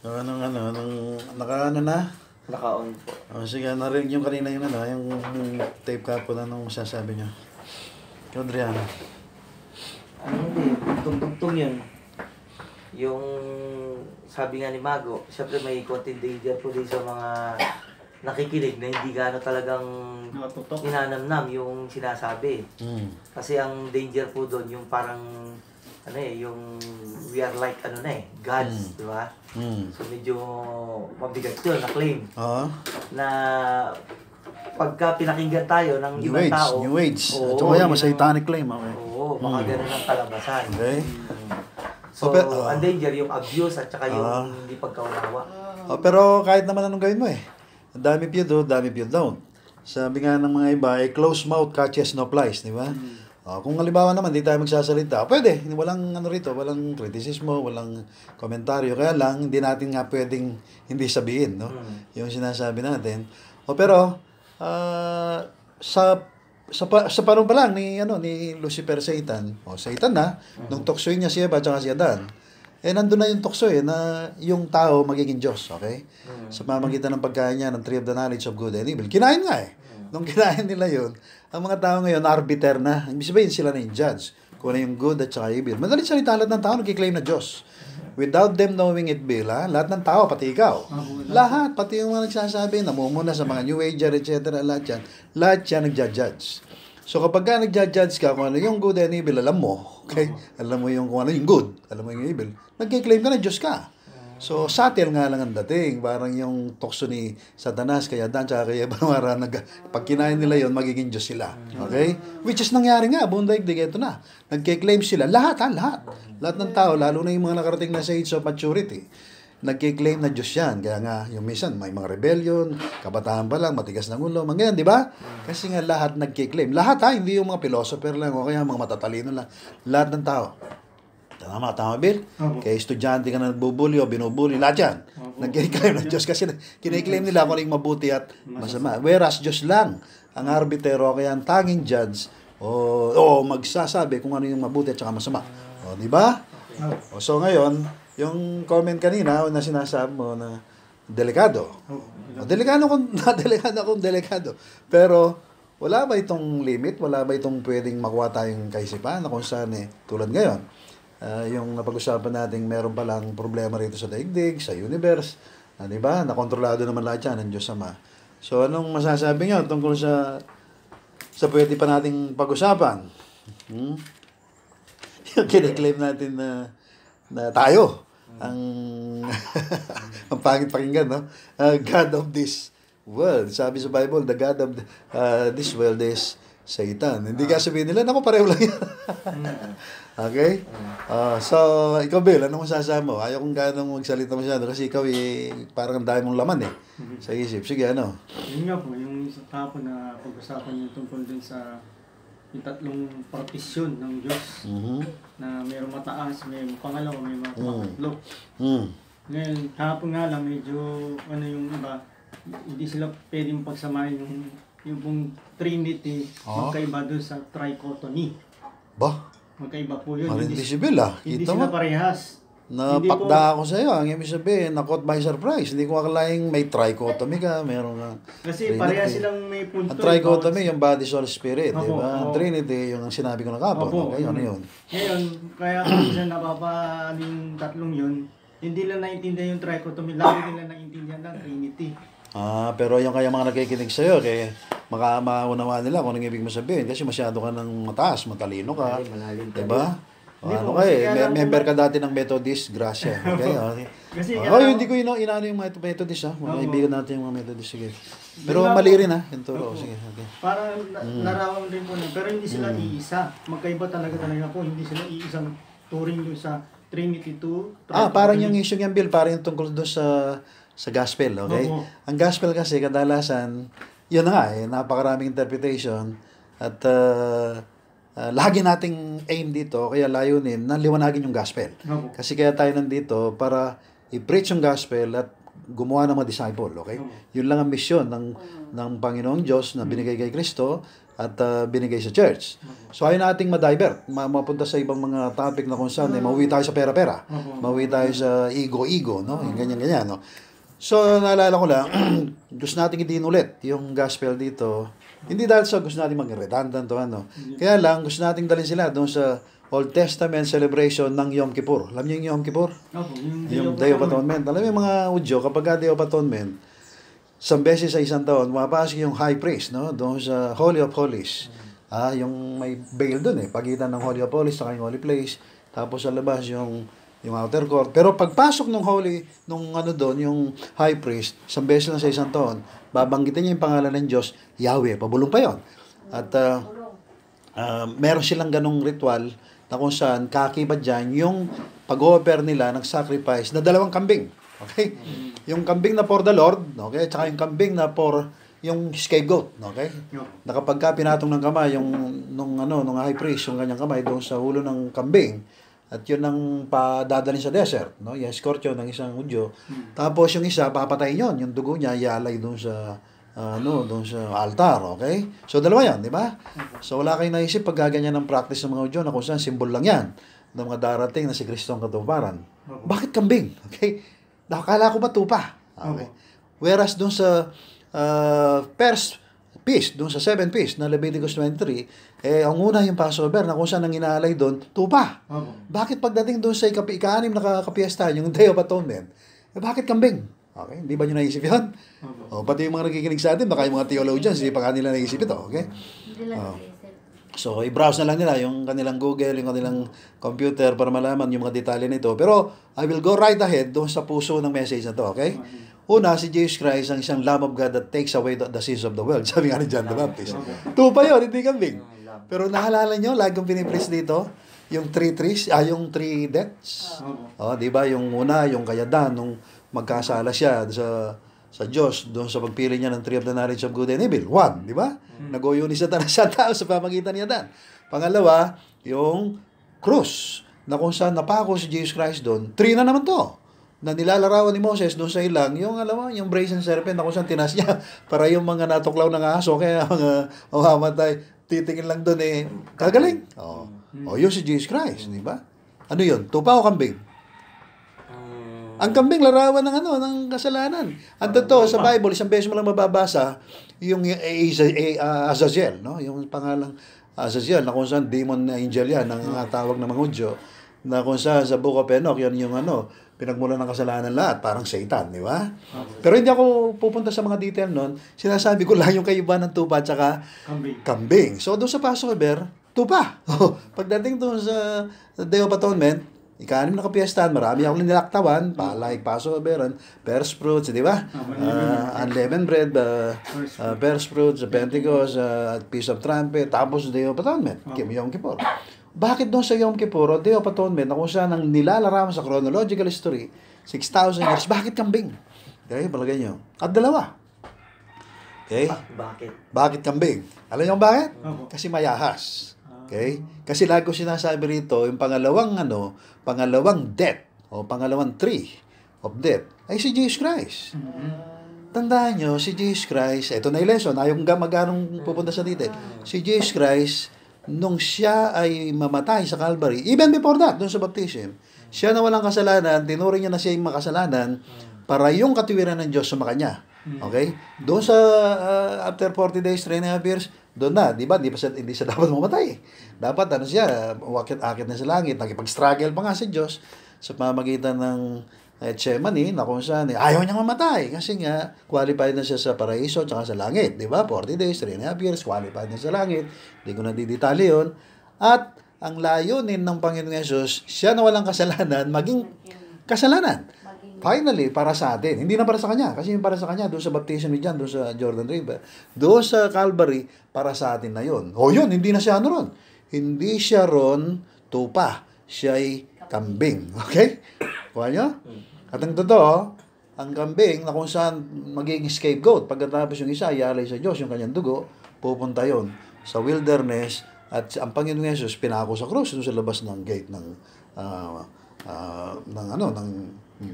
Naka-ano na? Naka-on po. Sige, narinig yung kanina yung tape kapo na nung sasabi niyo. Ikaw, Adriano. Hindi, tugtog yun. Yung sabi nga ni Mago, syempre may konting danger po din sa mga nakikinig na hindi gaano talagang inanamnam yung sinasabi. Kasi ang danger po doon yung parang yung we are like gods, di ba? So medyo mabigat yun na claim. Na pagka pinakinggan tayo ng ibang tao. New Age. Ito kaya, satanic claim. Okay. Oo, baka ganun ang kalabasan. Okay. So, ang danger, yung abuse at saka yung hindi pagkaunawa. Pero kahit naman anong gawin mo ang dami piyod dami piyod down. Sabi nga ng mga iba, close mouth catches no flies, di ba? Kung halimbawa naman, di tayo magsasalita, pwede. Walang walang kritisismo, walang komentaryo. Kaya lang, hindi natin nga pwedeng hindi sabihin, no? Yung sinasabi natin. Pero, sa parang pa lang ni Lucifer Satan, Satan na, nung tuksoy niya si Eva at si Adan, nandun na yung tuksoy na yung tao magiging Diyos, okay? Sa pamamagitan ng pagkain niya ng Tree of the Knowledge of Good and Evil. Kinain nga Nung kinain nila yun, ang mga tao ngayon, arbiter na. Ibig sabihin sila na yung judge. Kung ano yung good at saka evil. Madalit salita, lahat ng tao nagkiklaim na Diyos. Without them knowing it, Bill, lahat ng tao, pati ikaw. Lahat, pati yung mga nagsasabi, namumuna sa mga New Ager, etc. Lahat yan nagja-judge. So kapag ka nagja-judge ka kung ano yung good and evil, alam mo, okay? Alam mo yung kung ano yung good, alam mo yung evil. Nagkiklaim ka na Diyos ka. So, subtle nga lang ang dating. Parang yung tukso ni Satanas, kaya Dan, tsaka kaya Banwara, pag kinain nila yon magiging Diyos sila. Okay? Which is nangyari nga, buong daigdig, ito na. Nagkiklaim sila. Lahat. Lahat ng tao, lalo na yung mga nakarating na sa age of maturity, nagkiklaim na Diyos yan. Kaya nga, yung minsan, may mga rebellion, kabataan pa lang, matigas ng ulo, mga ganyan, di ba? Kasi nga lahat nagkiklaim. Lahat hindi yung mga philosopher lang, o kaya mga matatalino lang. Lahat ng tao. Tama, Bill? Kaya estudyante ka na nagbubuli o binubuli, lahat yan. Nagkiklaim ng Diyos kasi kiniklaim nila kung yung mabuti at masama. Whereas Diyos lang ang arbitero, kaya ang tanging judge o magsasabi kung ano yung mabuti at saka masama. Di ba? So ngayon, yung comment kanina na sinasabi mo na delikado. Delikado. Pero wala ba itong limit? Wala ba itong pwedeng makuha tayong kaisipan na kung saan tulad ngayon? Yung napag-usapan natin, meron palang problema rito sa daigdig, sa universe, di ba? Nakontrolado naman lahat yan ng Diyos Ama. So, anong masasabi nyo tungkol sa pwede pa nating pag-usapan? Yung kiniklaim natin na tayo, ang pangit pakinggan, no? God of this world. Sabi sa Bible, the God of this world is Satan. Hindi ka sabihin nila, naku, pareho lang yan. Okay? So, ikaw, Bill, anong masasabi mo? Ayaw kong gano'ng magsalita masyado kasi ikaw parang ang dami mong laman sa isip. Sige, ano? Yun nga po, yung sa tapo na pag-usapan yung tungkol din sa yung tatlong partisyon ng Diyos na mayroong mataas, mayroong pangalawa, may mga pangatlo. Ngayon, kahapon nga lang, medyo yung iba, hindi sila pwedeng pagsamahin yung pong Trinity, magkaiba doon sa trichotomy. Ba? Magkaiba po yun. Marindisibil Hindi sila parehas. Napakda ako sa iyo. Ang ibig sabihin, na-caught by surprise. Hindi ko akalaing may trichotomy ka, meron nga kasi Trinity. parehas silang may punto. Ang trichotomy, yung body, soul, spirit. Diba? Ang Trinity, yung sinabi ko na kapag. Okay, ano yun? Ngayon, kaya kung minsan napapaling tatlong yun, hindi nila naintindihan yung trichotomy. Lagi nila naintindihan ng Trinity. Pero yung kaya mga nakikinig sa'yo, kaya maunawa nila kung anong ibig mo sabihin kasi masyado ka ng mataas, matalino ka. Diba? Member ka dati ng Methodist, Gracia. Okay? Kasi hindi ko inaano yung Methodist, mga ibigan natin yung mga Methodist. Sige. Pero mali rin, yung turo. Sige, okay. Parang narawan rin po na, pero hindi sila iisa. Magkaiba talaga po, hindi sila iisang turing doon sa Trinity 2. Parang yung issue ng Bill, parang yung tungkol doon sa gospel, okay? Ang gospel kasi kadalasan, yun na nga napakaraming interpretation at lagi nating aim dito, kaya layunin na liwanagin yung gospel. Kasi kaya tayo nandito para i-preach yung gospel at gumawa ng mga disciple, okay? Yun lang ang mission ng Panginoong Diyos na binigay kay Kristo at binigay sa church. So ayaw nating ma-divert, mapunta sa ibang mga topic na kung saan mauwi tayo sa pera-pera, mauwi tayo sa ego-ego, no? Yung ganyan-ganyan, no? So naalala ko lang, gusto nating idiin ulit yung gospel dito. Hindi dahil sa gusto nating maging redundant o ano. Kaya lang, gusto nating dalhin sila doon sa Old Testament celebration ng Yom Kippur. Alam niyo yung Yom Kippur? Yung Day of Atonement. Alam niyo yung mga Udyo, kapag Day of Atonement, isang beses sa isang taon, mapapasok yung high priest, no? Doon sa Holy of Holies. Yung may veil doon pagitan ng Holy of Holies sa yung Holy Place. Tapos sa labas yung outer court. Pero pagpasok ng Holy, yung high priest, isang beses lang sa isang taon, babanggitin niya yung pangalan ng Diyos, Yahweh, pabulong pa yon. At meron silang ganong ritual na kung saan kakibat dyan yung pag-offer nila ng sacrifice na 2 kambing. Okay? Yung kambing na for the Lord, okay? Tsaka yung kambing na for yung scapegoat, okay? Na kapag ka pinatong ng kamay nung high priest, yung kanyang kamay doon sa ulo ng kambing, at yun ang padadalhin sa desert, no? I-escort yun ng isang Hudyo. Tapos yung isa, papatayin yun. Yung dugo niya, ialay doon sa doon sa altar, okay? So, dalawa yan, di ba? So, wala kayong naisip pag gaganyan ng practice ng mga Hudyo na kung saan symbol lang yan ng mga darating na si Kristo ang katuparan. Bakit kambing? Okay? Nakakala ko ba tupa? Okay. Whereas doon sa first feast, doon sa 7 feast na Leviticus 23, ang una yung Passover na kung saan ang inaalay doon, tupa. Bakit pagdating doon sa ika-6 na kapiesta, yung Day of Atonement, bakit kambing? Okay, hindi ba nyo naisip yun? Pati yung mga nakikinig sa atin, baka yung mga theologians, hindi pa kanila naisip ito, okay? So, i-browse na lang nila yung kanilang Google, yung kanilang computer para malaman yung mga detalye nito. Pero, I will go right ahead doon sa puso ng message na to, okay? Una, si Jesus Christ ang isang Lamb of God that takes away the sins of the world. Sabi nga ni John the Baptist. Tupa yun, hindi kambing. Pero nahalala nyo, lagi kong pinipreach dito, yung 3 trees, yung 3 deaths. Di ba? Yung una, yung kayadan, nung magkasala siya sa Diyos, doon sa pagpili niya ng tree of the knowledge of good and evil. 1, di ba? Nagoyo ni Satanas sa tao sa pamagitan niya dan. Pangalawa, yung cross, na kung saan napako si Jesus Christ doon. 3 na naman to, na nilalarawan ni Moses doon sa ilang, yung yung brazen serpent na kung saan tinas niya para yung mga natuklaw ng aso, kaya mga mamamatay, titingin lang doon kagaling. Yun si Jesus Christ, di ba? Ano yun? Tupa o kambing? Ang kambing larawan ng kasalanan. Ang totoo sa Bible, isang beses mo lang mababasa yung Azazel, no? Yung pangalang Azazel na kung saan demon na angel yan, ang tawag ng mga Hudyo, na kung saan sa Book of Enoch, yan yung pinagmula ng kasalanan lahat, parang Satan, di ba? Pero hindi ako pupunta sa mga detail nun. Sinasabi ko lang yung kaibahan ng tupa at saka kambing. So doon sa Passover, tupa. Pagdating doon sa Day of Atonement, ika-6 na kapiestahan, marami akong nilaktawan, like Passover, first fruits, di ba? Unleavened bread, first fruits, Pentecost, Feast of Trumpet, tapos Day of Atonement, Yom Kippur. Bakit doon sa Yom Kippur o Day of Atonement na kung saan ang nilalarawan sa chronological history, 6,000 years, bakit kambing? Okay, palagay nyo. At dalawa. Okay? Bakit kambing? Alam nyo bakit? Kasi mayahas. Okay? Kasi lagi ko sinasabi rito, yung pangalawang death, o pangalawang tree of death, ay si Jesus Christ. Tandaan nyo, si Jesus Christ, ito na yung lesson, ayong magano'ng pupunta sa detail. Si Jesus Christ, nung siya ay mamatay sa Calvary, even before that, doon sa baptism, siya na walang kasalanan, tinuring niya na siya yung makasalanan, para yung katuwiran ng Diyos sumakanya. Okay? Doon sa after 40 days, 3.5 years, doon na, di ba? Hindi siya dapat mamatay. Dapat, siya, akit na sa langit, nakipag-struggle pa nga si Diyos sa pamagitan ng Gethsemane, na kung saan, ayaw niyang mamatay. Kasi nga, qualified na siya sa paraiso at sa langit. Di ba? 40 days, 3.5 years, qualified na sa langit. Hindi ko na didetali yun. At, ang layunin ng Panginoon Yesus, siya na walang kasalanan, maging kasalanan. Finally, para sa atin. Hindi na para sa kanya. Kasi yung para sa kanya, doon sa baptism ni John, doon sa Jordan River. Doon sa Calvary, para sa atin na yun. Yun, hindi na siya ron. Hindi siya ron tupa. Siya'y kambing. Okay? Kuha nyo? At ang totoo, ang kambing na kung saan magiging scapegoat. Pagkatapos yung isa, ialay sa Diyos, yung kanyang dugo, pupunta yon sa wilderness. At ang Panginoon Jesus, pinako sa krus doon sa labas ng gate ng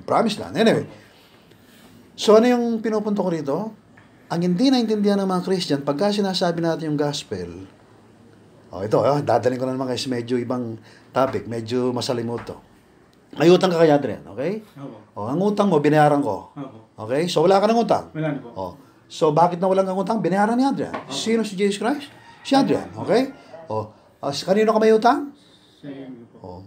promised land. Anyway, so ano yung pinupunto ko rito? ang hindi naintindihan ng mga Christian, pagka sinasabi natin yung gospel, ito, dadaling ko na naman kasi medyo ibang topic, medyo masalimuto. May utang ka kay Adrian, okay? Opo. Ang utang mo, binayaran ko. Opo. Okay? So, wala ka ng utang. Wala na po. So, bakit na walang utang? Binayaran ni Adrian. Sino si Jesus Christ? Si Adrian, okay? Kanino ka may utang? Sa inyo po.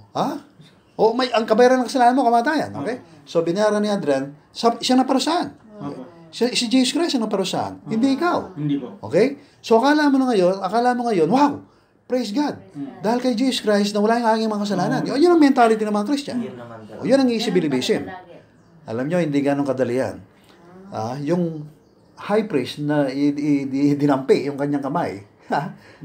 Ang kabayaran ng kasalanan mo, kamatayan, okay? So, binayaran ni Adrian, siya na parusahan. Opo. Si Jesus Christ ang naparusahan, hindi ikaw. Hindi po. Okay? So, akala mo ngayon, wow, praise God. Dahil kay Jesus Christ na wala yung aking mga kasalanan. Yun ang mentality ng mga Christian. Yun naman talaga. Yun ang easy believism. Alam nyo, hindi ganun kadali yan. Yung high priest na dinampi yung kanyang kamay,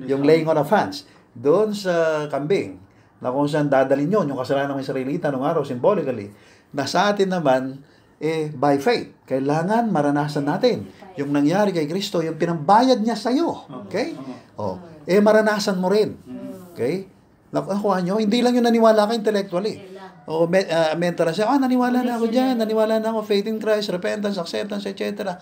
yung laying on of hands, doon sa kambing, na kung saan dadalhin yun, yung kasalanan ng Israelita nung araw, symbolically, na sa atin naman, by faith, kailangan maranasan natin yung nangyari kay Kristo, yung pinambayad niya sa'yo. Okay? Maranasan mo rin. Okay? Nakuha nyo, hindi lang yung naniwala ka intellectually. Mental na siya, naniwala na ako dyan, naniwala na ako, faith in Christ, repentance, acceptance, etc.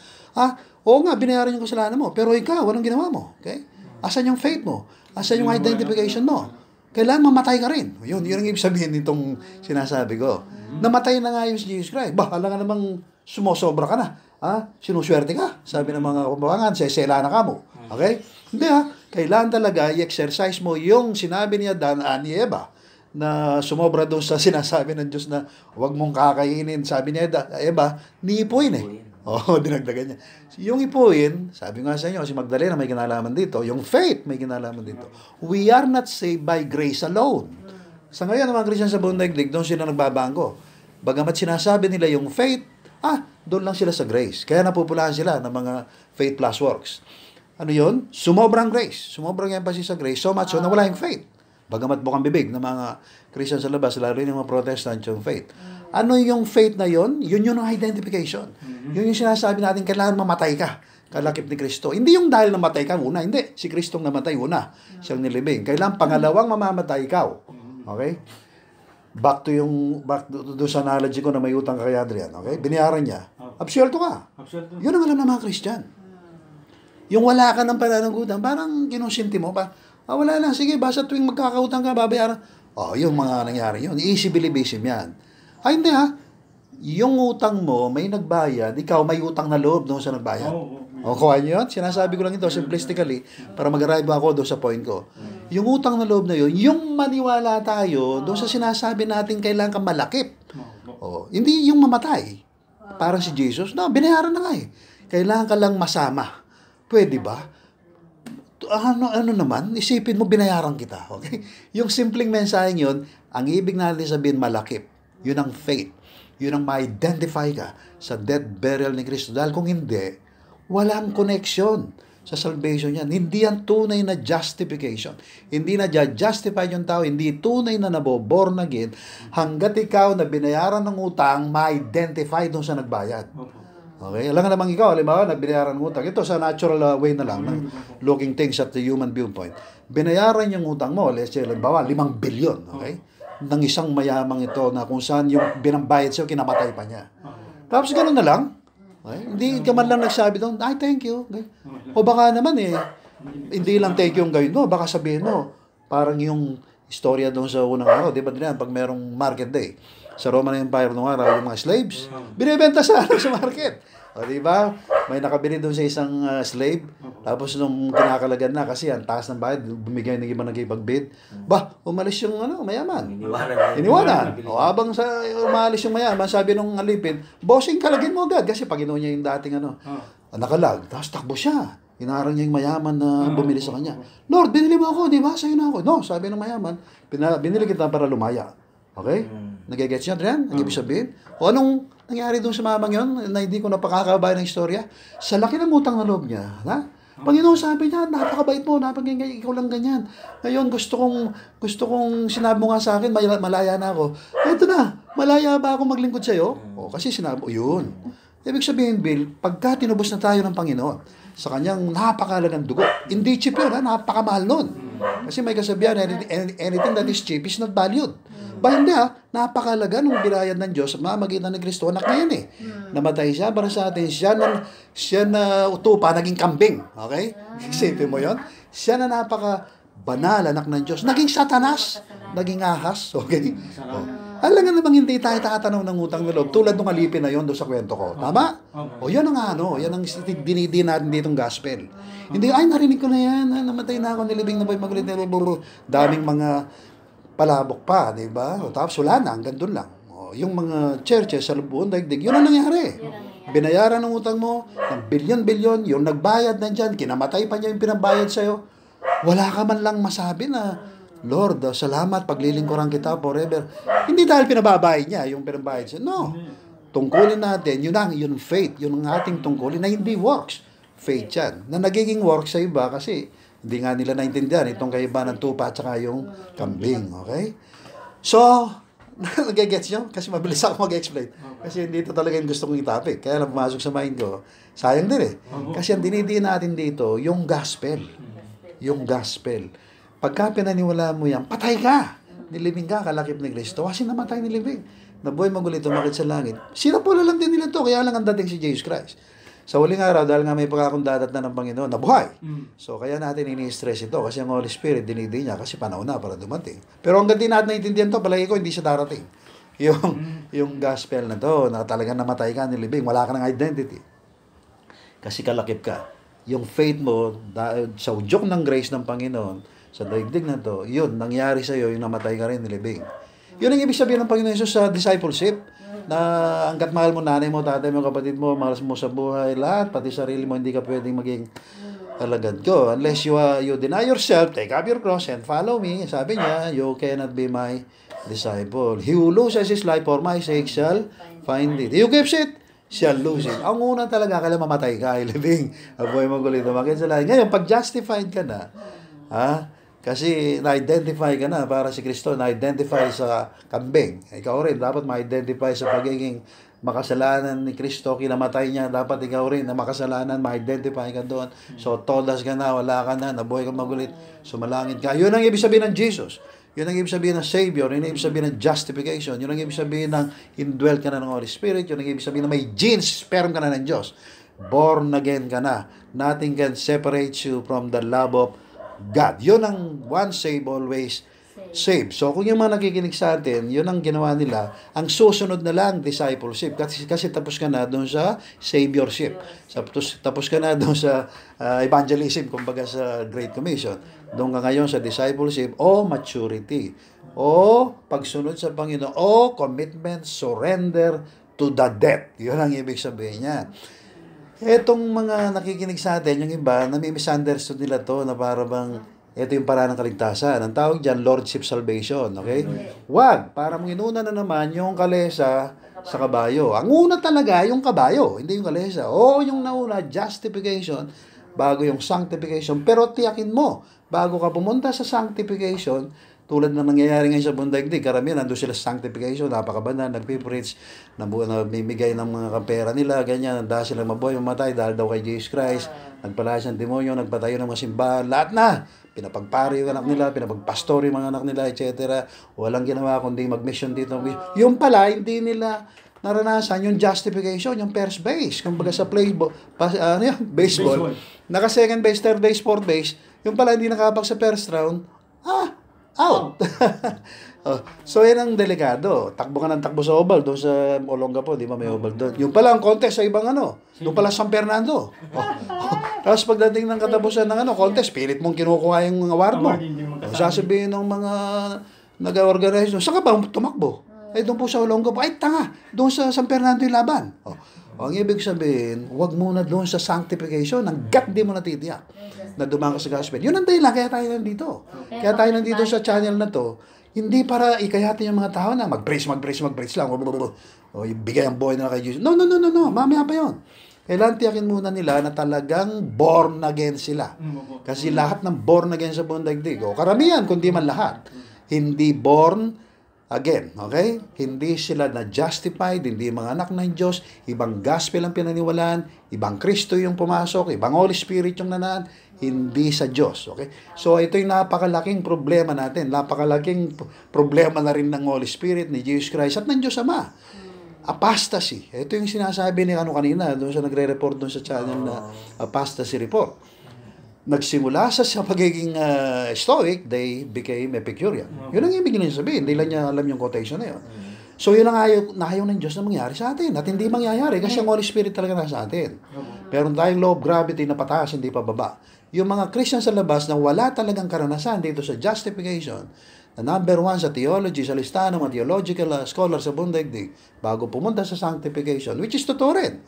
Oo nga, binayaran yung kasalanan mo, pero ikaw, anong ginawa mo? Okay? Asan yung faith mo? Asan yung identification mo? Kailangan mamatay ka rin. Yun ang ibig sabihin nitong sinasabi ko. Namatay na nga yung si Jesus Christ. Hala nga namang sumosobra ka na. Sinuswerte ka. Sabi ng mga kumbakangan, sesela na ka mo. Okay? Hindi kailangan talaga i-exercise mo yung sinabi ni Adan, ni Eva, na sumobra doon sa sinasabi ng Diyos na huwag mong kakainin. Sabi ni Eva, niipuin dinagdagan niya. Yung ipuin, sabi nga sa inyo, si Magdalena may kinalaman dito, yung faith may kinalaman dito. We are not saved by grace alone. Sa ngayon, ang mga Christian sa buong daigdig, doon sila nagbabangko. Bagamat sinasabi nila yung faith, doon lang sila sa grace. Kaya napupulaan sila ng mga faith plus works. Ano yun? Sumobrang grace. Sumobrang emphasis sa grace. So much so na wala yung faith. Bagamat bukang bibig ng mga Christian sa labas, lalo rin yung mga Protestant yung faith. Ano yung faith na yun? Yun yung identification. Yun yung sinasabi natin, kailangan mamatay ka. Kalakip ni Kristo. Hindi yung dahil namatay ka una. Hindi. Si Kristong namatay una. Siyang nilibing. Kailangan pangalawang mamamatay ikaw. Okay? Back to sa analogy ko na may utang ka kay Adrian. Okay? Binayaran niya. Absuelto ka. Yun ang alam ng mga Christian. Yung wala ka ng pananagutan, parang kinusinti mo pa. Wala lang. Sige, basta tuwing magkakautang ka, babayaran. Yung mga nangyari yun. Easy believism yan. Hindi yung utang mo, may nagbayad, ikaw may utang na loob doon sa nagbayad. Kuha niyo yun? Sinasabi ko lang ito simplistically para mag-arrive ako doon sa point ko. Yung utang na loob na yun, yung maniwala tayo doon sa sinasabi natin kailangan kang malakip. Hindi yung mamatay. Parang si Jesus. No, binayaran na nga Kailangan ka lang masama. Pwede ba? Ano naman? Isipin mo, binayaran kita. Okay? Yung simpleng mensahe yun, ang ibig natin sabihin malakip. Yun ang faith. Yun ang ma-identify ka sa death, burial ni Kristo. Dahil kung hindi, walang connection sa salvation yan. Hindi yan tunay na justification. Hindi na justify yung tao. Hindi tunay na naboborn again hanggat ikaw na binayaran ng utang, ma-identify doon sa nagbayad. Okay? Alam nga namang ikaw, halimbawa, nagbinayaran ng utang. Ito sa natural way na lang, looking things at the human viewpoint. Binayaran yung utang mo, let's say, halimbawa, 5 billion. Okay? Ng isang mayamang ito na kung saan yung binambayad sa'yo, kinamatay pa niya. Tapos gano'n na lang. Okay? Hindi ka man lang nagsabi doon, thank you. Okay? O baka naman hindi lang thank you yung gawin mo. Baka sabihin mo, parang yung istorya doon sa unang araw, di ba din yan, pag merong market day, sa Roman Empire noong araw, yung mga slaves, binibenta sa market. O, di ba? May nakabili doon sa isang slave, tapos nung kinakalagan na, kasi ang taas ng bayad, bumigay ng iba nag-ipagbid. Umalis yung mayaman. Iniwanan. O, habang umalis yung mayaman, sabi nung alipin, bossing, kalagin mo agad. Kasi pag niya yung dating nakalag, tapos takbo siya. Inarang niya yung mayaman na bumili sa kanya. Lord, binili mo ako, di ba? Sa'yo na ako. No, sabi ng mayaman, binili kita para lumaya. Okay? Nagigets niya, Adrian? Ang ibig sabihin? O anong nangyari doon sa mamang yun na hindi ko napakakabay ng istorya? Sa laki ng utang na loob niya. Panginoon, sabi niya, napakabait mo, ikaw lang ganyan. Ngayon, gusto kong sinabi mo nga sa akin, malaya na ako. Ito na, malaya ba ako maglingkod sa'yo? Kasi sinabi, yun. Ibig sabihin, Bill, pagka tinubos na tayo ng Panginoon, sa kanyang napakalagang dugo, hindi cheap yun, napakamahal nun. Kasi may kasabihan, anything that is cheap is not valued. Ba hindi napakalaga nung binayad ng Diyos sa mamagitan ng Kristo, anak niya yan Namatay siya para sa atin. Siya na utupa, naging kambing. Okay? Isipin mo yon. Siya na banal, anak ng Diyos. Naging satanas. Naging ahas. Okay? Alam nga namang hindi tayo tatanaw ng utang na loob. Tulad ng alipin na yon doon sa kwento ko. Tama? Yan ang yan ang dinidi natin ditong gospel. Hindi, narinig ko na yan. Namatay na ako, nilibing na ba'y magulit na daming mga palabok pa, di ba? Tapos wala na, hanggang doon lang. Yung mga churches sa buong daigdig, yun ang nangyari. Binayaran ng utang mo, ng bilyon-bilyon, yung nagbayad na dyan, kinamatay pa niya yung pinambayad sa'yo. Wala ka man lang masabi na, Lord, salamat, paglilingkuran kita forever. Hindi dahil pinababayad niya yung pinambayad siya. No. Tungkulin natin, yun faith, yun ang ating tungkulin na hindi works. Faith yan. Na nagiging works sa iba kasi hindi nga nila naintindihan itong kaiba ng tupa at saka yung kambing. Okay? So, nagigets nyo? Kasi mabilis ako mag-explain. Kasi hindi ito talaga yung gusto kong i-topic. Kaya lang pumasok sa mind ko, sayang din Kasi ang dinidiin natin dito, yung gospel. Yung gospel. Pagka pinaniwala mo yan, patay ka. Nilibing ka, kalakip ni Kristo. Kasi namatay nilibing. Nabuhay magulit, umakit sa langit. Sinapula lang din nila to. Kaya lang ang dating si Jesus Christ. Sa huling araw, dahil nga may pagkakong dadat na ng Panginoon, nabuhay. So, kaya natin ini-stress ito. Kasi ang Holy Spirit, dinidi niya. Kasi panahon na para dumating. Pero hanggang di natin naiintindihan to, palagi ko, hindi siya darating. Yung gospel na to, na talagang namatay ka, nilibing. Wala ka ng identity. Kasi kalakip ka. Yung faith mo, sa udyok ng grace ng Panginoon, sa daigdig na to, yun, nangyari sa'yo, yung namatay ka rin, nilibing. Yun ang ibig sabihin ng Panginoon Jesus sa discipleship, na hanggat mahal mo nanay mo, tatay mo, kapatid mo, mahal mo sa buhay, lahat, pati sarili mo, hindi ka pwedeng maging alagad ko. Unless you deny yourself, take up your cross, and follow me. Sabi niya, you cannot be my disciple. He who loses his life for my sake shall find it. He who gives it, shall lose it. Ang una talaga, kailan mamatay ka, ilibing. Abuhay magulit, umakit sa langit. Ngayon, pag justified ka na, kasi na-identify ka na para si Kristo, na-identify sa kambing. Ikaw rin, dapat ma-identify sa pagiging makasalanan ni Kristo, kinamatay niya, dapat ikaw rin na makasalanan, ma-identify ka doon. So, todas ka na, wala ka na, nabuhay ka magulit, sumalangit ka. Yun ang ibig sabihin ng Jesus. Yun ang ibig sabihin ng Savior. Yun ang ibig sabihin ng justification. Yun ang ibig sabihin ng indwell ka na ng Holy Spirit. Yun ang ibig sabihin na may genes, sperm ka na ng Diyos. Born again ka na. Nothing can separate you from the love of God. Yun ang once saved, always saved. So, kung yung mga nakikinig sa atin, yun ang ginawa nila. Ang susunod na lang, discipleship. Kasi tapos ka na doon sa saviorship. Tapos ka na doon sa evangelism, kumbaga sa Great Commission. Doon ka ngayon sa discipleship o maturity. O pagsunod sa Panginoon. O commitment, surrender to the death. Yun ang ibig sabihin niya. Etong mga nakikinig sa atin, yung iba, nami-misunderstood nila to na para bang ito yung paraan ng kaligtasan. Ang tawag dyan, Lordship Salvation. Okay? Wag. Para mong inuna na naman yung kalesa sa kabayo. Ang una talaga, yung kabayo, hindi yung kalesa. O yung nauna, justification, bago yung sanctification. Pero tiyakin mo, bago ka pumunta sa sanctification, tulad ng nangyayari ngayon sa bundaigdig, karamihan nandun sila sa sanctification, napakabanda, nagpipreach, namimigay ng mga kapera nila, ganyan, dahil sila mabuhay, mamatay, dahil daw kay Jesus Christ, nagpalayas ng demonyo, nagpatayo ng mga simbahan, lahat na, pinapagpari yung anak nila, pinapagpastor yung mga anak nila, etc. Walang ginawa kundi mag-mission dito. Yung pala, hindi nila naranasan yung justification, yung first base. Kumbaga sa baseball, naka second base, third base, fourth base, yung pala hindi nakapag sa first round, out. So, yan ang delikado. Takbo ka ng takbo sa oval, doon sa Olongapo, di ba may oval doon. Yung pala ang contest sa ibang doon pala San Fernando. Tapos pagdating ng katapusan ng contest, pilit mong kinukuha yung award mo. Sasabihin ng mga nag-organize, saan ka ba tumakbo? Doon po sa Olongapo. Ay, tanga, doon sa San Fernando yung laban. Ang ibig sabihin, huwag muna doon sa sanctification, hanggat di mo natitiyak na dumaan ka sa gospel. Yun ang dahilan, kaya tayo nandito. Kaya tayo nandito sa channel na to, hindi para ikayatin yung mga tao na mag-brace lang. O ibigay ang buhay nila kay Jesus. No. Mamaya pa yun. Kailangan tiyakin muna nila na talagang born again sila. Kasi lahat ng born again sa buong daigdig, o karamihan, kundi man lahat, hindi born Again, okay? Hindi sila na-justified, hindi mga anak ng Diyos, ibang gospel ang pinaniwalaan, ibang Kristo yung pumasok, ibang Holy Spirit yung nanaan, hindi sa Diyos, okay? So, ito yung napakalaking problema natin, napakalaking problema na rin ng Holy Spirit, ni Jesus Christ, at ng Diyos Ama. Apostasy. Ito yung sinasabi ni kanina, doon sa nagre-report doon sa channel na apostasy report. Nagsimula sa pagiging Stoic, they became Epicurean. Yun ang ibig niya sabihin. Hindi lang niya alam yung quotation na yun. So, yun ang ayaw ng Diyos na mangyari sa atin. At hindi mangyayari kasi ang Holy Spirit talaga nasa atin. Meron tayong law of gravity na pataas, hindi pababa. Yung mga Christian sa labas na wala talagang karanasan dito sa justification, na number 1 sa theology, sa listahan ng mga theological scholars sa buong daigdig, bago pumunta sa sanctification, which is totoo rin.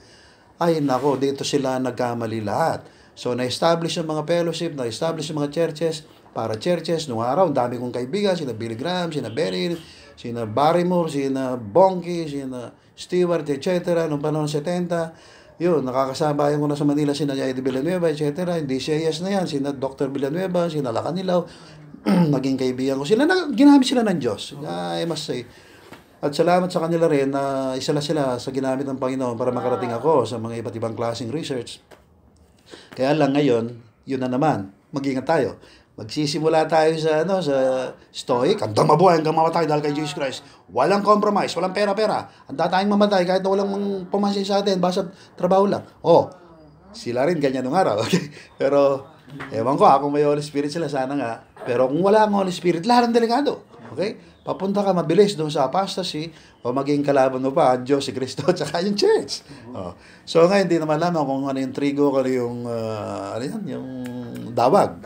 Ay nako, dito sila nagkamali lahat. So, na-establish yung mga fellowship, na-establish yung mga churches, para churches. Noong araw, dami kong kaibigan, sina Billy Graham, sina Beryl, sina Barrymore, sina Bonky, sina Stewart, etc. Noong panahon 70, yun, nakakasabayan ko na sa Manila, sina Eddie Villanueva, etc. Hindi CIS na yan, sina Dr. Villanueva, sina Lacanilaw, naging kaibigan ko sila, ginamit sila ng Diyos. I must say. At salamat sa kanila rin na isa na sila sa ginamit ng Panginoon para makarating ako sa mga iba't ibang klaseng research. Kaya lang ngayon, yun na naman, mag-ingat tayo. Magsisimula tayo sa sa Stoic, hanggang mabuhay, hanggang mamatay dahil kay Jesus Christ. Walang compromise, walang pera-pera. Handa tayong mamatay kahit na walang pumansin sa atin, basta trabaho lang. Sila rin ganyan nung araw. Okay? Pero, ewan ko, kung may Holy Spirit sila, sana nga. Pero kung wala ang Holy Spirit, lahat ng delikado. Okay? Papunta ka mabilis doon sa apostasy o maging kalaban mo pa ang Diyos, si Kristo, at saka yung church. So ngayon, hindi naman alam kung ano yung trigo, kung ano yung, yung dawag.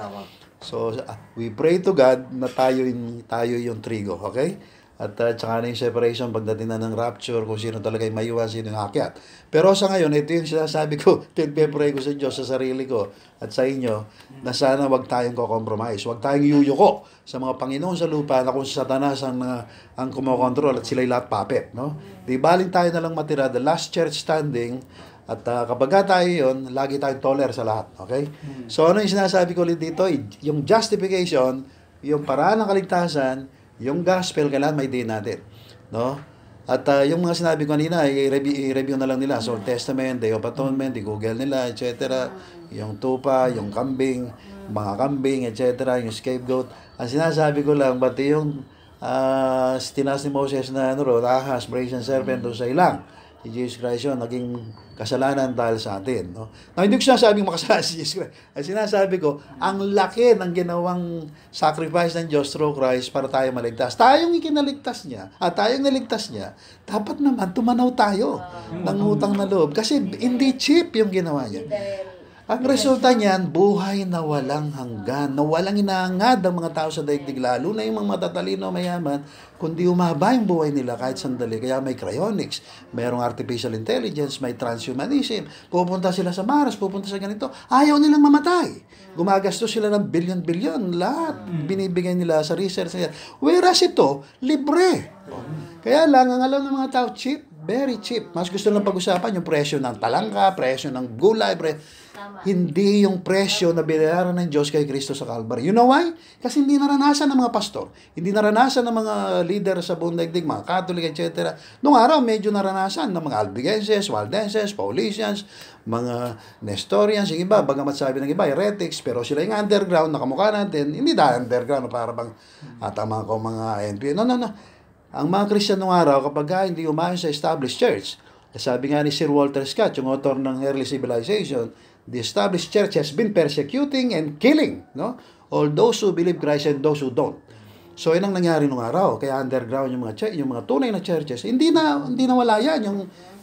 So, we pray to God na tayo yung trigo, okay? At saka na yung separation pagdating na ng rapture, kung sino talaga yung maiwan, sino yung akyat. Pero sa ngayon, ito yung sinasabi ko, pinag-pray ko sa Diyos, sa sarili ko, at sa inyo, na sana wag tayong ko-compromise. Wag tayong yuyuko sa mga Panginoon sa lupa na kung si Satanas ang kumokontrol at sila'y lahat puppet, no? Di baling tayo na lang matira, the last church standing, at kapag tayo yun, lagi tayong toler sa lahat, okay? So ano yung sinasabi ko ulit dito? Yung justification, yung paraan ng kaligtasan, yung gospel, kailangan may din natin, no? At yung mga sinabi ko kanina, i-review na lang nila. So, Old Testament, Day of Atonement, i-google nila, etc. Yung tupa, yung kambing, mga kambing, etc. Yung scapegoat. Ang sinasabi ko lang, pati yung tinas ni Moses na ahas, brazen serpent doon sa ilang. Si Jesus Christ yun, naging kasalanan dahil sa atin. No? Now, hindi ko sinasabing makasalanan si Jesus Christ. Ang sinasabi ko, ang laki ng ginawang sacrifice ng Diyos through Christ para tayo maligtas. Tayong ikinaligtas niya, at tayong naligtas niya, dapat naman tumanaw tayo ng utang na loob. Kasi hindi cheap yung ginawa niya. Ang resulta niyan, buhay na walang hanggan, na walang inaangad ang mga tao sa daigdig, lalo na yung mga matatalino, mayaman, kundi umaba yung buhay nila kahit sandali. Kaya may cryonics, mayroong artificial intelligence, may transhumanism, pupunta sila sa Mars, pupunta sa ganito, ayaw nilang mamatay. Gumagastos sila ng bilyon-bilyon, lahat binibigay nila sa research. Whereas ito, libre. Kaya lang, ang alam ng mga tao, cheap, very cheap. Mas gusto lang pag-usapan yung presyo ng talangka, presyo ng gulay, hindi yung presyo na binayaran ng Diyos kay Kristo sa Calvary. You know why? Kasi hindi naranasan ng mga pastor, hindi naranasan ng mga leader sa buong daigdig, mga Catholic, etc. Noong araw, medyo naranasan ng mga Albigenses, Waldenses, Paulicians, mga Nestorians, yung iba, bagamat sabi ng iba, heretics, pero sila yung underground, nakamukha natin, hindi dahil underground, para bang tama ko mga NPA. No. Ang mga Christian noong araw, kapag hindi umayon sa established church, sabi nga ni Sir Walter Scott, yung author ng Early Civilization, the established church has been persecuting and killing, no? All those who believe Christ and those who don't. So, yun ang nangyari nung araw. Kaya underground yung mga tunay na churches. Hindi na wala yan.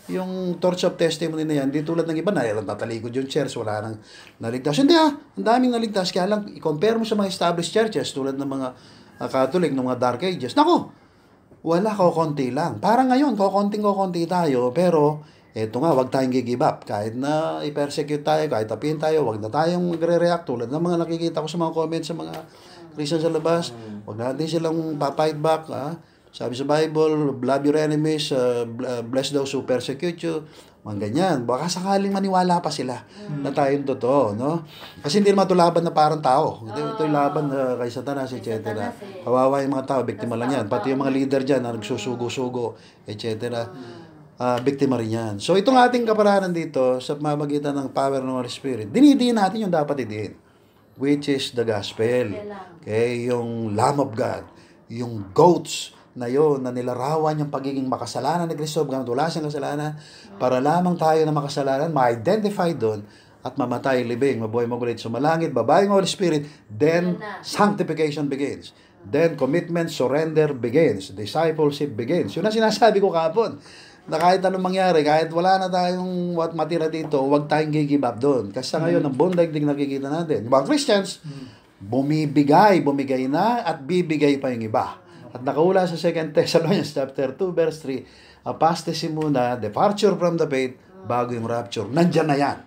Yung torch of testimony na yan, di tulad ng iba na natalikod yung church, wala nang naligtas. Hindi ang daming naligtas. Kaya lang, i-compare mo sa mga established churches, tulad ng mga Catholic, ng mga Dark Ages. Naku, wala, kokonti lang. Parang ngayon, kokonti tayo, pero eto nga, wag tayong give up. Kahit na i-persecute tayo, kahit tapin tayo, wag na tayong magre-react tulad ng mga nakikita ko sa mga comments sa mga Christian sa labas. Wag natin silang pa-fight back. Sabi sa Bible, love your enemies, bless those who persecute you. Mga ganyan. Baka sakaling maniwala pa sila na tayong totoo, no? Kasi hindi naman ito laban na parang tao. Ito yung laban kay Satanas, etc. Kawawa yung mga tao, biktima lang yan. Pati yung mga leader dyan na nagsusugo-sugo, etc. Biktima rin yan. So, itong ating kaparanan dito, sa pamamagitan ng power ng Holy Spirit, dinidiin natin yung dapat idiin, which is the gospel. Okay? Yung Lamb of God, yung goats na yun, na nilarawan yung pagiging makasalanan ni Kristo, gamit wala siyang kasalanan, para lamang tayo na makasalanan, ma-identify doon, at mamatay, libing, mabuhay, magulit, sumalangit, babaeng Holy Spirit, then sanctification begins. Then commitment, surrender begins. Discipleship begins. Yun ang sinasabi ko kahapon, na kahit anong mangyari, kahit wala na tayong matira dito, huwag tayong give up doon. Kasi sa ngayon, ang buong daigdig nakikita natin. Yung mga Christians, bumigay na, at bibigay pa yung iba. At nakaula sa 2 Thessalonians chapter 2 verse 3, apostasy muna, departure from the faith, bago yung rapture. Nandyan na yan.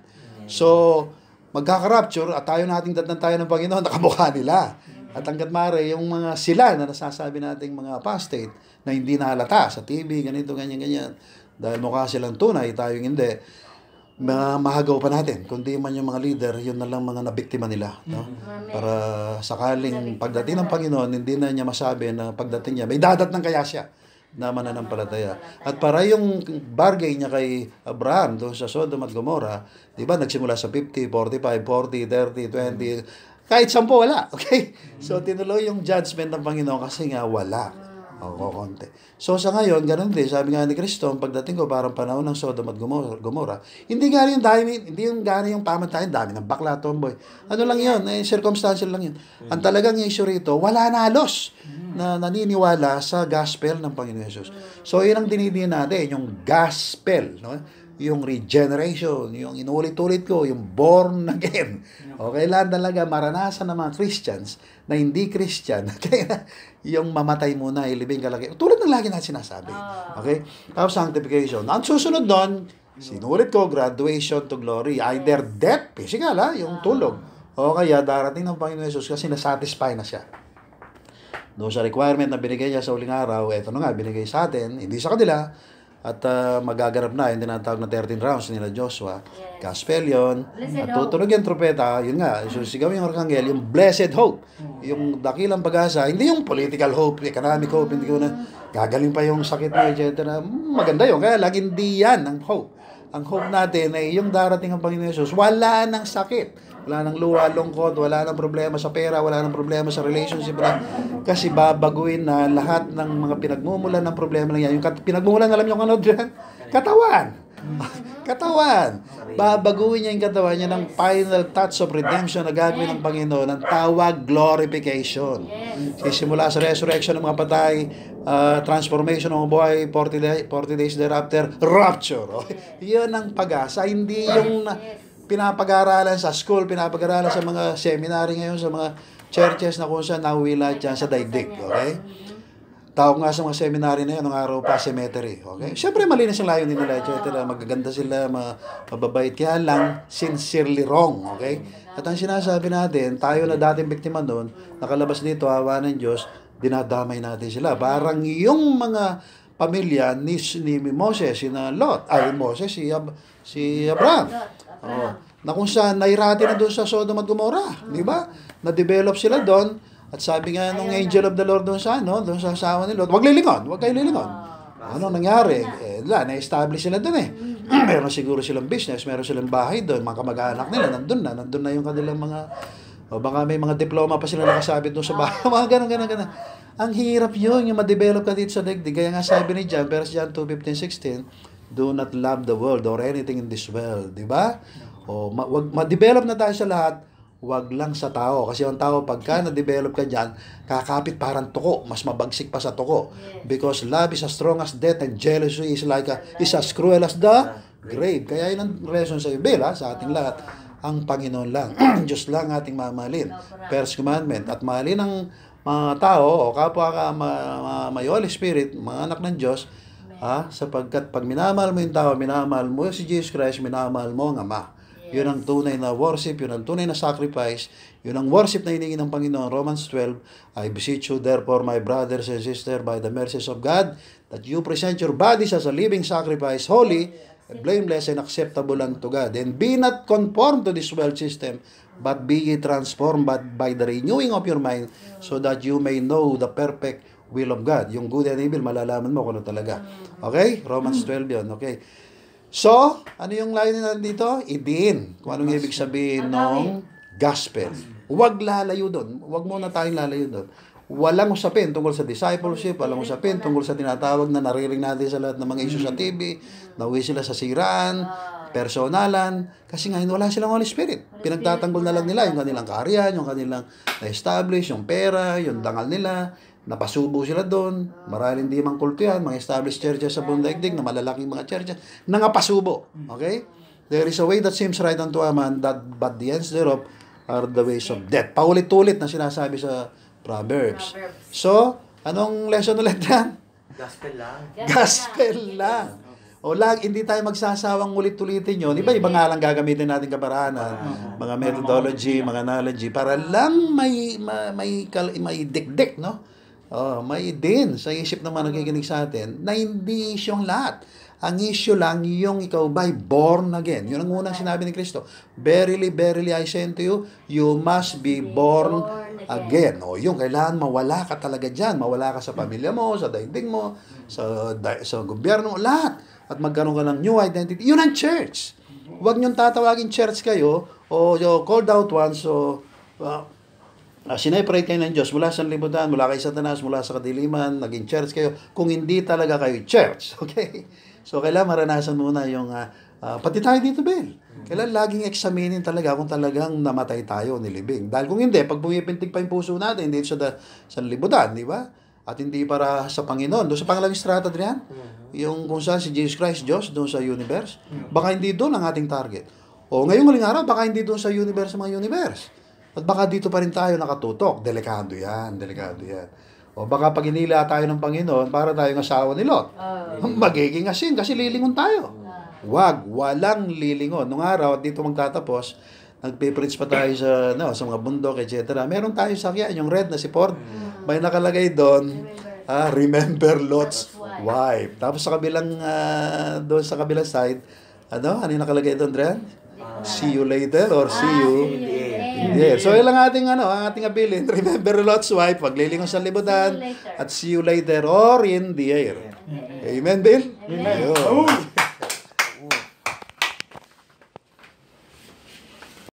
So, magkaka-rapture at nating datnan tayo ng Panginoon, nakamukha nila. At hanggat maaari, yung mga sila na nasasabi nating mga apostate na hindi nahalata sa TV, ganito, ganyan. Dahil mukha silang tunay, tayong hindi. Mahagaw pa natin. Kundi man yung mga leader, yun na lang mga nabiktima nila. No? Para sakaling pagdating ng Panginoon, hindi na niya masabi na pagdating niya, may dadat ng kaya siya na mananampalataya. At para yung bargain niya kay Abraham doon sa Sodom at Gomorrah, di ba, nagsimula sa 50, 45, 40, 30, 20, kahit 10 wala. Okay? So, tinuloy yung judgment ng Panginoon kasi nga wala. Konti. So, sa ngayon, ganun din. Sabi nga ni Kristo, ang pagdating ko, parang panahon ng Sodom at Gomorrah. Hindi yung gano'n yung pamantayan, dami ng bakla, tomboy. Ano lang yun? Circumstantial lang yun. Ang talagang issue rito, wala na halos na naniniwala sa gospel ng Panginoon Jesus. So, yun ang dinidiin natin, yung gospel, no? Yung regeneration, yung inulit-ulit ko, yung born again. Okay lang talaga maranasan ng mga Christians na hindi Christian. Kaya yung mamatay muna, ilibing kalaki. Tulad ng lagi natin sinasabi. Okay? Tapos sanctification. Ang susunod doon, sinulit ko, graduation to glory. Either death, physical yung tulog. O kaya darating ng Panginoon Jesus kasi nasatisfy na siya. Doon sa requirement na binigay niya sa uling araw, eto na nga, binigay sa atin, hindi sa kanila. At magaganap na yung tinatawag na 13 rounds nila Joshua. Yes. Gospel yun. At tutunog yung trupeta, yun nga, susigaw yung arkanghel, yung blessed hope. Yung dakilang pag-asa, hindi yung political hope, economic hope, hindi ko na gagaling pa yung sakit mo, etc. Maganda yun, kaya laging di yan ang hope. Ang hope natin ay yung darating ang Panginoon Jesus, wala nang sakit. Wala nang luha, lungkot, wala nang problema sa pera, wala nang problema sa relationship. Kasi babaguhin na lahat ng mga pinagmumulan ng problema na yan. Yung pinagmumulan, alam niyo kung ano dyan? Katawan. Katawan. Babaguhin niya yung katawan niya ng final touch of redemption na gagawin ng Panginoon, ng tawag glorification. Sisimula sa resurrection ng mga patay, transformation ng mga buhay, 40 days thereafter, rapture. Yun ang pag-asa. Hindi yung pinapag-aralan sa school, pinapag-aralan sa mga seminary ngayon, sa mga churches na kung saan nahuwila dyan sa daigdig. Okay? Tawag nga sa mga seminary na yun, nung araw pa cemetery. Okay? Siyempre, malinis ang layon nila, etc. Magaganda sila, mababait. Yan lang, sincerely wrong. Okay? At ang sinasabi natin, tayo na dating biktima doon, nakalabas dito, awa ng Diyos, dinadamay natin sila. Parang yung mga pamilya ni Moses, si Abraham. Na kung saan nairati na doon sa Sodom at Gomorrah, di ba? Na-develop sila doon at sabi nga nung angel of the Lord doon sa asawa ni Lot, wag kayo lilingon. Ano nangyari? Na-establish sila doon meron siguro silang business, meron silang bahay doon, mga kamag-anak nila, nandun na yung kanilang mga, baka may mga diploma pa sila nakasabit doon sa bahay, mga ganun. Ang hirap yun, yung ma-develop ka dito sa daigdig. Kaya nga sabi ni John, 1 John 2:15-16, do not love the world or anything in this world, di ba? O ma-develop na tayo sa lahat, wag lang sa tao. Kasi yung tao, pagka na-develop ka dyan, kakapit parang tuko, mas mabagsik pa sa tuko. Because love is as strong as death and jealousy is as cruel as the grave. Kaya yun ang reason sa Bible, sa ating lahat. Ang Panginoon lang, Diyos lang ating mamahalin. First commandment. At mahalin ang mga tao o kapwa ka may Holy Spirit, mga anak ng Diyos, sapagkat pag minamahal mo yung tao, minamahal mo si Jesus Christ, minamahal mo ang Ama. Yun ang tunay na worship, yun ang tunay na sacrifice, yun ang worship na hiningi ng Panginoon. Romans 12, I beseech you therefore, my brothers and sisters, by the mercies of God, that you present your bodies as a living sacrifice, holy, and blameless, and acceptable unto God. And be not conformed to this world system, but be ye transformed by the renewing of your mind, so that you may know the perfect will of God. Yung good and evil, malalaman mo kung ano talaga. Okay? Romans 12 yun. Okay. So, ano yung line natin dito? Idin. Kung anong ibig sabihin ng gospel. Huwag lalayo doon. Huwag muna tayong lalayo doon. Walang usapin tungkol sa discipleship, walang usapin tungkol sa tinatawag na naririnig natin sa lahat ng mga issue sa TV, nauwi sila sa siraan, personalan, kasi ngayon wala silang Holy Spirit. Pinagtatanggol na lang nila yung kanilang kaharian, yung kanilang na-establish, yung pera, yung dangal nila, napasubo sila doon. Maraming hindi mang kulto yan, mga established churches sa buong daigdig na malalaking mga churches, nangapasubo. Okay? There is a way that seems right unto a man, but the ends thereof are the ways of death. Paulit-ulit na sinasabi sa Proverbs. So, anong lesson ulit yan? Gospel lang. Gospel lang. O hindi tayo magsasawang ulit-ulitin yun. Iba nga lang gagamitin natin kaparaanan, mga methodology, mga knowledge, para lang may dikdik, no? May din sa isip ng mga nakikinig sa atin na hindi isyong lahat. Ang issue lang yung ikaw ba'y born again. Yun ang unang sinabi ni Kristo. Verily, verily, I say unto you, you must be born again. Yung kailangan mawala ka talaga dyan. Mawala ka sa pamilya mo, sa daigdig mo, sa gobyerno, lahat. At magkaroon ka ng new identity. Yun ang church. Huwag niyong tatawagin church kayo, o called out ones, sineparate kayo ng Diyos mula sa libutan, mula kay Satanas, mula sa kadiliman, naging church kayo, kung hindi talaga kayo church. Okay? So, kailangan maranasan muna yung, pati tayo dito, Bill. Kailangan laging examinin talaga kung talagang namatay tayo, nilibing. Dahil kung hindi, pag pumipintig pa yung puso natin, hindi sa libutan, di ba? At hindi para sa Panginoon. Doon sa pangalawang strata, Adrian, yung kung saan si Jesus Christ, Diyos, doon sa universe, baka hindi doon ang ating target. O ngayong huling araw, baka hindi doon sa universe, mga universe. At baka dito pa rin tayo nakatutok. Delikado yan, delikado yan. O baka pag inila tayo ng Panginoon, para tayong asawa ni Lot. Magiging asin kasi lilingon tayo. Walang lilingon. Nung araw, at dito magtatapos, nagpipreach pa tayo sa mga bundok, etc. Meron tayo sakyan, yung red na si Ford. May nakalagay doon, remember Lot's wife. Tapos sa kabilang, doon sa kabilang side, ano yung nakalagay doon, Dren? See you later or see you in the air. So, ilang ang ating abilin. Remember Lot's wife, paglilingon sa libutan, at see you later or in the air. Amen, Bill? Amen.